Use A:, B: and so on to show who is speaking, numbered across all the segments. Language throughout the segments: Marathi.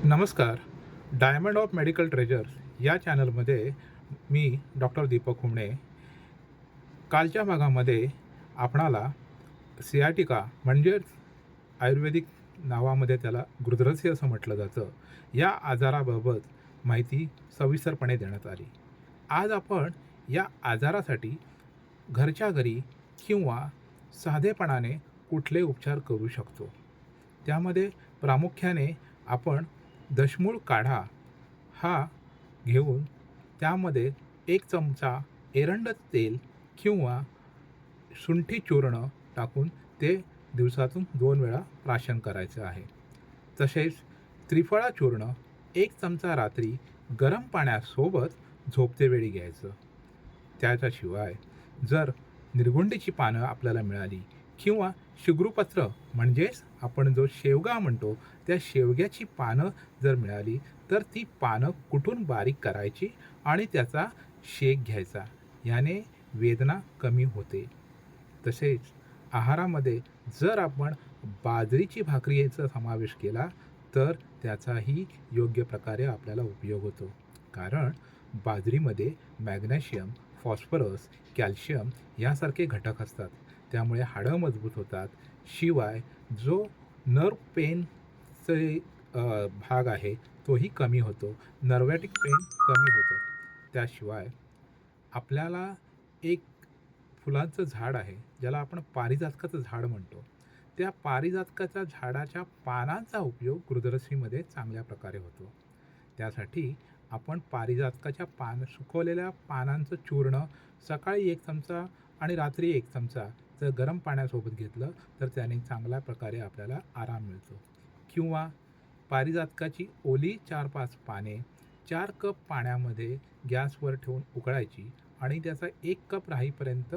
A: नमस्कार. डायमंड ऑफ मेडिकल ट्रेजर्स या चॅनलमध्ये मी डॉक्टर दीपक हुमणे. कालच्या भागामध्ये आपणाला सियाटिका म्हणजेच आयुर्वेदिक नावामध्ये त्याला गुरुद्रस्य असं म्हटलं जातं, या आजाराबाबत माहिती सविस्तरपणे देण्यात आली. आज आपण या आजारासाठी घरच्या घरी किंवा साधेपणाने कुठले उपचार करू शकतो, त्यामध्ये प्रामुख्याने आपण दशमूळ काढा हा घेऊन त्यामध्ये 1 चमचा एरंड तेल किंवा शुंठी चूर्ण टाकून ते दिवसातून 2 वेळा प्राशन करायचं आहे. तसेच त्रिफळा चूर्ण 1 चमचा रात्री गरम पाण्यासोबत झोपतेवेळी घ्यायचं. त्याच्याशिवाय जर निर्गुंडीची पानं आपल्याला मिळाली किंवा शिगृपत्र म्हणजेच आपण जो शेवगा म्हणतो त्या शेवग्याची पानं जर मिळाली तर ती पानं कुटून बारीक करायची आणि त्याचा शेक घ्यायचा. याने वेदना कमी होते. तसेच आहारामध्ये जर आपण बाजरीची भाकरीचा समावेश केला तर त्याचाही योग्य प्रकारे आपल्याला उपयोग होतो. कारण बाजरीमध्ये मॅग्नेशियम, फॉस्फरस, कॅल्शियम यासारखे घटक असतात. त्यामुळे हाडं मजबूत होतात. शिवाय जो नर्व पेनचे भाग आहे तोही कमी होतो. नर्वॅटिक पेन कमी होतं. त्याशिवाय आपल्याला एक फुलांचं झाड आहे ज्याला आपण पारिजातकाचं झाड म्हणतो. त्या पारिजातकाच्या झाडाच्या पानांचा उपयोग गुरुद्रसीमध्ये चांगल्या प्रकारे होतो. त्यासाठी आपण पारिजातकाच्या सुकवलेल्या पानांचं चूर्ण सकाळी 1 चमचा आणि रात्री 1 चमचा जर गरम पाण्यासोबत घेतलं तर त्याने चांगल्या प्रकारे आपल्याला आराम मिळतो. किंवा पारिजातकाची ओली 4-5 पाने 4 कप पाण्यामध्ये गॅसवर ठेवून उकळायची आणि त्याचा 1 कप राहीपर्यंत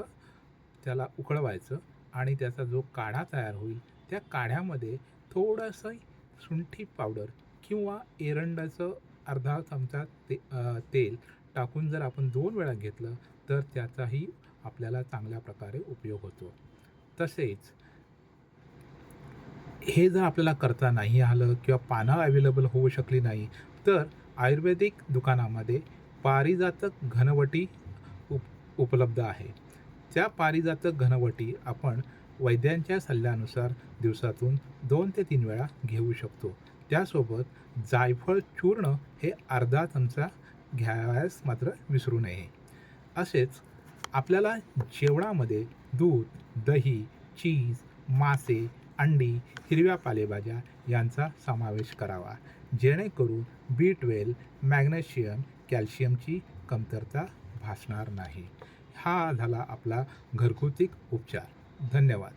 A: त्याला उकळवायचं आणि त्याचा जो काढा तयार होईल त्या काढ्यामध्ये थोडंसं सुंठी पावडर किंवा एरंडाचं अर्धा चमचा तेल टाकून जर आपण 2 वेळा घेतलं तर त्याचाही आपल्याला चांगल्या प्रकारे उपयोग होतो. तसेच हे जर आपल्याला करता नाही आलं किंवा पानं अवेलेबल होऊ शकली नाही तर आयुर्वेदिक दुकानामध्ये पारिजातक घनवटी उपलब्ध आहे. त्या पारिजातक घनवटी आपण वैद्यांच्या सल्ल्यानुसार दिवसातून 2 ते 3 वेळा घेऊ शकतो. त्यासोबत जायफळ चूर्ण हे अर्धा चमचा घ्यावयास मात्र विसरू नये. असेच आपल्याला जेवणामध्ये दूध, दही, चीज, मासे, अंडी, हिरव्या पालेभाज्या यांचा समावेश करावा, जेणेकरून B12, मॅग्नेशियम, कॅल्शियमची कमतरता भासणार नाही. हा झाला आपला घरगुती उपचार. धन्यवाद.